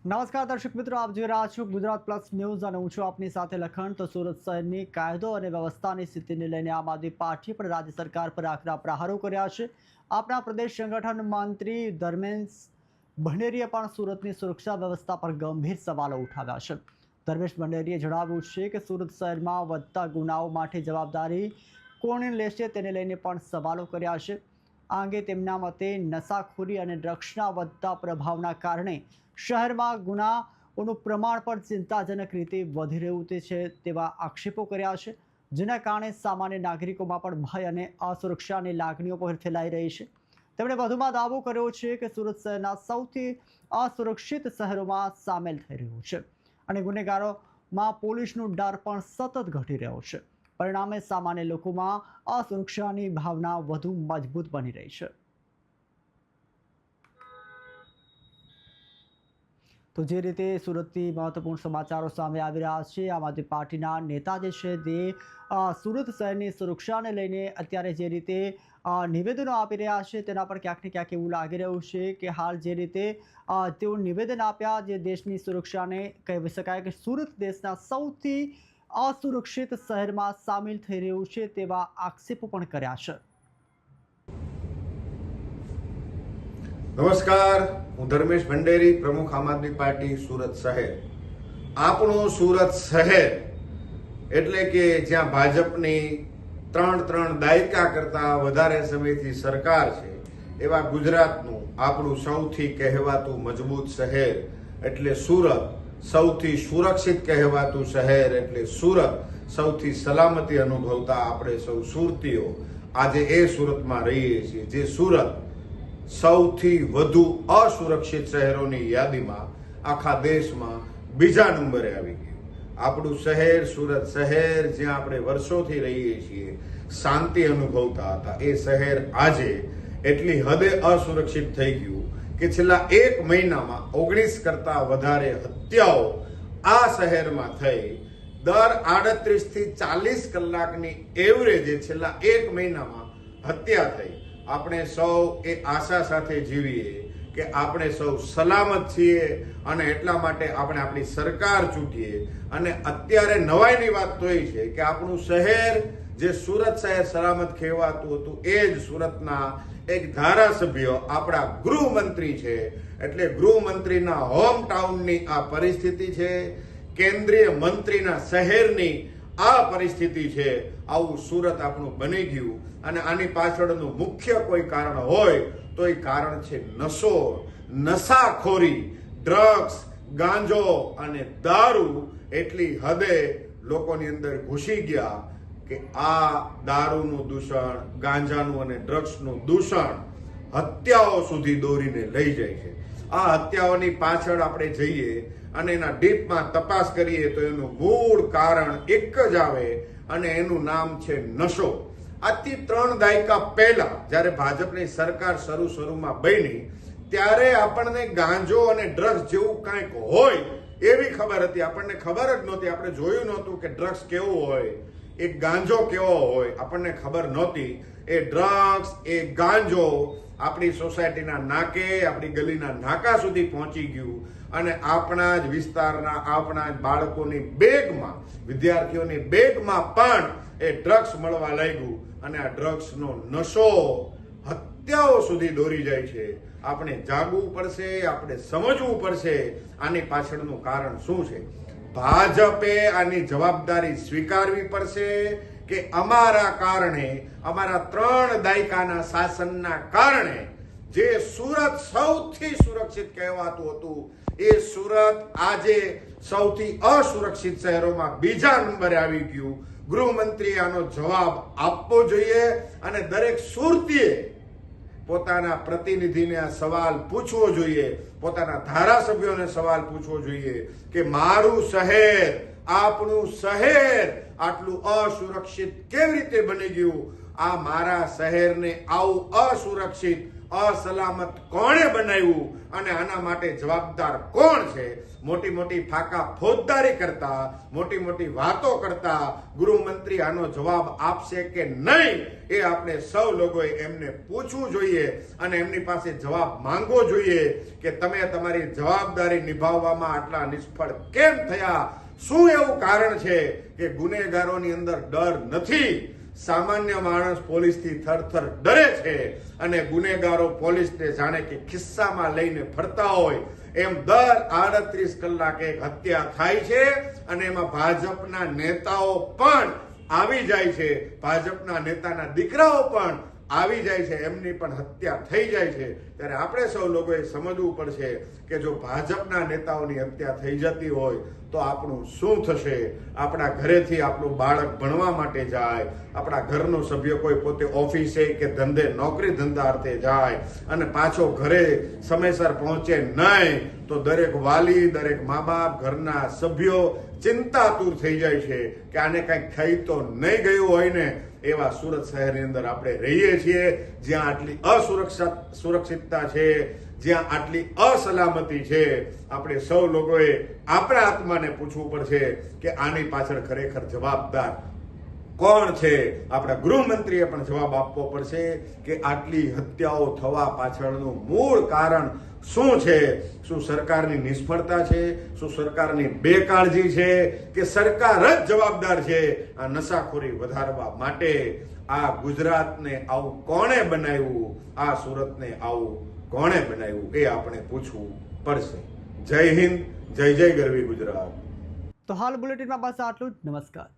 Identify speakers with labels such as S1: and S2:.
S1: નમસ્કાર દર્શક મિત્રો, આપ જોઈ રહ્યા છો ગુજરાત પ્લસ ન્યૂઝ અને હું છું આપની સાથે લખન। તો સુરત શહેરની કાયદો અને વ્યવસ્થાની સ્થિતિને લઈને આમ આદમી પાર્ટી પર રાજ્ય સરકાર પર આકરા પ્રહારો કર્યા છે। આપણા પ્રદેશ સંગઠન મંત્રી ધર્મેશ ભંડેરીએ પણ સુરતની સુરક્ષા વ્યવસ્થા પર ગંભીર સવાલો ઉઠાવ્યા છે। ધર્મેશ ભંડેરીએ જણાવ્યું છે કે સુરત શહેરમાં વધતા ગુનાઓ માટે જવાબદારી કોણ લેશે તેને લઈને પણ સવાલો કર્યા છે। આ અંગે તેમના મતે નશાખોરી અને ડ્રગ્સના વધતા પ્રભાવના કારણે શહેરમાં ગુનાઓનું પ્રમાણ પણ ચિંતાજનક રીતે વધી રહ્યું છે તેવા આક્ષેપો કર્યા છે, જેના કારણે સામાન્ય નાગરિકોમાં પણ ભય અને અસુરક્ષાની લાગણીઓ પણ ફેલાઈ રહી છે। તેમણે વધુમાં દાવો કર્યો છે કે સુરત શહેરના સૌથી અસુરક્ષિત શહેરોમાં સામેલ થઈ રહ્યું છે અને ગુનેગારોમાં પોલીસનો ડર પણ સતત ઘટી રહ્યો છે। પરિણામે સામાન્ય લોકોમાં અસુરક્ષાની ભાવના વધુ મજબૂત બની રહી છે। તો જે રીતે સુરતથી મહત્વપૂર્ણ સમાચારો સામે આવી રહ્યા છે, આમ આદમી પાર્ટીના નેતા જે છે તે સુરત શહેરની સુરક્ષાને લઈને અત્યારે જે રીતે નિવેદનો આપી રહ્યા છે તેના પર ક્યાંક ને ક્યાંક એવું લાગી રહ્યું છે કે હાલ જે રીતે તેઓ નિવેદન આપ્યા, જે દેશની સુરક્ષાને કહી શકાય કે સુરત દેશના સૌથી અસુરક્ષિત શહેરમાં સામેલ થઈ રહ્યું છે તેવા આક્ષેપો પણ કર્યા છે।
S2: નમસ્કાર, હું ધર્મેશ ભંડેરી, પ્રમુખ આમ આદમી પાર્ટી સુરત શહેર। આપણું સુરત શહેર એટલે કે જ્યાં ભાજપની ત્રણ દાયકા કરતા વધારે સમયથી સરકાર છે, એવા ગુજરાતનું આપણું સૌથી કહેવાતું મજબૂત શહેર એટલે સુરત, સૌથી સુરક્ષિત કહેવાતું શહેર એટલે સુરત, સૌથી સલામતી અનુભવતા આપણે સૌ સુરતીઓ આજે એ સુરતમાં રહીએ છીએ, જે સુરત સૌથી વધુ અસુરક્ષિત શહેરોની યાદીમાં આખા દેશમાં બીજા નંબરે આવી ગયું। આપણું શહેર સુરત શહેર, જ્યાં આપણે વર્ષોથી રહીએ છીએ, શાંતિ અનુભવતા હતા, એ શહેર આજે એટલી હદે અસુરક્ષિત થઈ ગયું કે છેલ્લા 1 મહિનામાં 19 કરતા વધારે હત્યાઓ આ શહેરમાં થઈ। દર 38 થી 40 કલાકની એવરેજે છેલ્લા 1 મહિનામાં હત્યા થઈ। આપણે સૌ એ આશા સાથે જીવીએ કે આપણે સૌ સલામત છીએ અને એટલા માટે આપણે આપણી સરકાર ચૂંટીએ। અને અત્યારે નવાઈની વાત તો એ છે કે આપણું શહેર, જે સુરત શહેર સલામત કહેવાતું હતું, એ જ સુરતના એક ધારાસભ્ય આપણા ગૃહમંત્રી છે, એટલે ગૃહમંત્રીના હોમ ટાઉનની આ પરિસ્થિતિ છે, કેન્દ્રીય મંત્રીના શહેરની આ પરિસ્થિતિ છે। આવું સુરત આપણું બની ગયું અને આની પાછળનું મુખ્ય કોઈ કારણ હોય તો એ કારણ છે નશો, નશાખોરી, ડ્રગ્સ, ગાંજો અને દારૂ એટલી હદે લોકોની અંદર ઘૂસી ગયા કે આ દારૂનું દૂષણ, ગાંજાનું અને ડ્રગ્સનું દૂષણ હત્યાઓ સુધી દોરીને લઈ જાય છે। આ હત્યાઓની પાછળ આપણે જઈએ અને એના ડીપમાં તપાસ કરીએ તો એનું મૂળ કારણ એક જ આવે અને એનું નામ છે નશો। આજથી 3 દાયકા પહેલા જ્યારે ભાજપની સરકાર શરૂમાં બની, ત્યારે આપણને ગાંજો અને ડ્રગ્સ જેવું કંઈક હોય એવી ખબર હતી। આપણને ખબર જ નહોતી, આપણે જોયું નહોતું કે ડ્રગ્સ કેવું હોય, એક ગાંજો કેવો હોય, આપણને ખબર નહોતી। એ ડ્રગ્સ, એ ગાંજો આપણી સોસાયટીના નાકે, આપણી ગલીના નાકા સુધી પહોંચી ગયું અને આપણા જ વિસ્તારના, આપણા જ બાળકોની બેગમાં, વિદ્યાર્થીઓની બેગમાં પણ એ ડ્રગ્સ મળવા લાગ્યું અને આ ડ્રગ્સનો નશો હત્યાઓ સુધી દોરી જાય છે। આપણે જાગવું પડશે, આપણે સમજવું પડશે આની પાછળનું કારણ શું છે। ભાજપે આની જવાબદારી સ્વીકારવી પડશે કે અમારા કારણે, અમારા 3 દાયકાના શાસનના કારણે જે સુરત સૌથી સુરક્ષિત કહેવાતું હતું, એ સુરત આજે સૌથી અસુરક્ષિત શહેરોમાં બીજા નંબરે આવી ગયું। ગૃહમંત્રીએ આનો જવાબ આપવો જોઈએ અને દરેક સુરતીએ પોતાના પ્રતિનિધિને આ સવાલ પૂછવો જોઈએ, પોતાના ધારાસભ્યોને સવાલ પૂછવો જોઈએ કે મારું શહેર, આપણું શહેર આટલું અસુરક્ષિત કેવી રીતે બની ગયું। આ મારા શહેરને આવું અસુરક્ષિત અસલામત કોણે બનાવ્યું અને આના માટે જવાબદાર કોણ છે? મોટી મોટી ફાકા ફોજદારી કરતા, મોટી મોટી વાતો કરતા ગૃહમંત્રી આનો જવાબ આપશે કે નહીં એ આપણે સૌ લોકોએ એમને પૂછવું જોઈએ અને એમની પાસે જવાબ માંગવો જોઈએ કે તમે તમારી જવાબદારી નિભાવવામાં આટલા નિષ્ફળ કેમ થયા? શું એવું કારણ છે કે ગુનેગારોની અંદર ડર નથી? સામાન્ય માણસ પોલીસથી થરથર ડરે છે અને ગુનેગારો પોલીસને જાણે કે ખિસ્સામાં લઈને ફરતા હોય એમ દર 38 કલાકે એક હત્યા થાય છે અને એમાં ભાજપના નેતાઓ પણ આવી જાય છે, ભાજપના નેતાના દીકરાઓ પણ આવી જાય છે, એમની પણ હત્યા થઈ જાય છે. ત્યારે આપણે સૌ લોકોએ સમજવું પડશે કે જો ભાજપના નેતાઓની હત્યા થઈ જતી હોય તો આપણું શું થશે? આપણા ઘરેથી આપણું બાળક ભણવા માટે જાય, આપણા ઘરનો સભ્ય કોઈ પોતે ઓફિસે કે ધંધે નોકરી ધંધા અર્થે જાય અને પાછો ઘરે સમયસર પહોંચે નહીં તો દરેક વાલી, દરેક મા બાપ, ઘરના સભ્યો ચિંતાતુર થઈ જાય છે કે આને કંઈક થઈ તો નહીં ગયું હોય ને. એવા સુરત શહેરની અંદર આપણે રહીએ છીએ જ્યાં આટલી સુરક્ષિતતા છે, જ્યાં આટલી અસલામતી છે. આપણે સૌ લોકોએ આપણા આત્માને પૂછવું પડશે કે આની પાછળ ખરેખર જવાબદાર કોણ છે? આપણા ગૃહમંત્રીએ પણ જવાબ આપવો પડશે કે આટલી હત્યાઓ થવા પાછળનું મૂળ કારણ શું છે? શું સરકારની નિષ્ફળતા છે? શું સરકારની બેકાળજી છે કે સરકાર જ જવાબદાર છે આ નશાખોરી વધારવા માટે? આ ગુજરાતને આવું કોણે બનાવ્યું? આ સુરતને આવું કોણે બનાવ્યું? એ આપણે પૂછવું પડશે. જય હિન્દ, જય જય ગરવી ગુજરાત.
S1: તો હાલ બુલેટિનમાં બસ આટલું જ. નમસ્કાર.